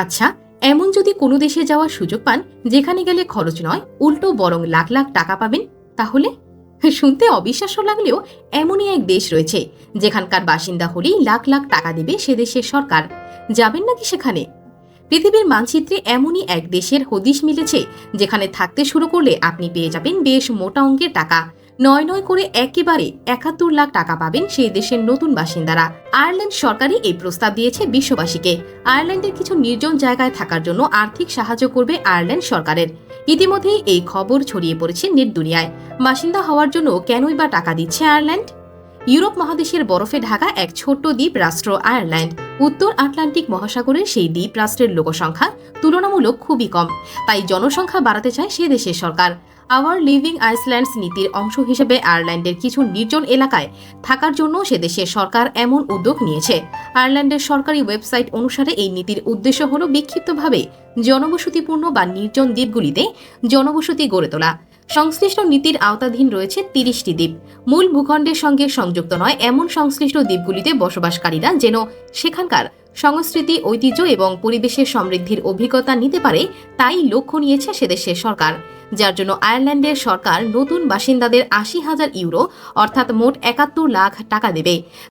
আচ্ছা, এমন যদি কোনো দেশে যাওয়ার সুযোগ পান যেখানে গেলে খরচ নয় উল্টো বরং লাখ লাখ টাকা পাবেন, তাহলে? শুনতে অবিশ্বাস্য লাগলেও এমনই এক দেশ রয়েছে যেখানকার বাসিন্দা হলেই লাখ লাখ টাকা দেবে সে দেশের সরকার। যাবেন নাকি সেখানে? পৃথিবীর মানচিত্রে এমনই এক দেশের হদিশ মিলেছে যেখানে থাকতে শুরু করলে আপনি পেয়ে যাবেন বেশ মোটা অঙ্কের টাকা। নয় নয় করে একেবারে ৭১ লাখ টাকা পাবেন সেই দেশের নতুন বাসিন্দারা। আয়ারল্যান্ড সরকারই এই প্রস্তাব দিয়েছে বিশ্ববাসীকে। আয়ারল্যান্ডের কিছু নির্জন জায়গায় থাকার জন্য আর্থিক সাহায্য করবে আয়ারল্যান্ড সরকারের। ইতিমধ্যেই এই খবর ছড়িয়ে পড়েছে নেট দুনিয়ায়। বাসিন্দা হওয়ার জন্য কেনই বা টাকা দিচ্ছে আয়ারল্যান্ড? ইউরোপ মহাদেশের বরফে ঢাকা এক ছোট্ট দ্বীপ রাষ্ট্র আয়ারল্যান্ড। উত্তর আটলান্টিক মহাসাগরের সেই দ্বীপ রাষ্ট্রের লোকসংখ্যা তুলনামূলক খুবই কম, তাই জনসংখ্যা বাড়াতে চায় সে দেশের সরকার। আওয়ার লিভিং আইসল্যান্ডস নীতির অংশ হিসেবে আয়ারল্যান্ডের কিছু নির্জন এলাকায় থাকার জন্য সে দেশের সরকার এমন উদ্যোগ নিয়েছে। আয়ারল্যান্ডের সরকারি ওয়েবসাইট অনুসারে এই নীতির উদ্দেশ্য হল বিক্ষিপ্তভাবে জনবসতিপূর্ণ বা নির্জন দ্বীপগুলিতে জনবসতি গড়ে তোলা। সংশ্লিষ্ট নীতির আওতাধীন রয়েছে ৩০টি দ্বীপ। মূল ভূখণ্ডের সঙ্গে সংযুক্ত নয় এমন সংশ্লিষ্ট দ্বীপগুলিতে বসবাসকারীরা যেন সেখানকার সংস্কৃতি, ঐতিহ্য এবং পরিবেশের সমৃদ্ধির অভিজ্ঞতা নিতে পারে, তাই লক্ষ্য নিয়েছে সেদেশের সরকার। যার জন্য আয়ারল্যান্ডের সরকার নতুন বাসিন্দাদের ৮০,০০০ ইউরো অর্থাৎ মোট ৭১ লাখ টাকা দেবে।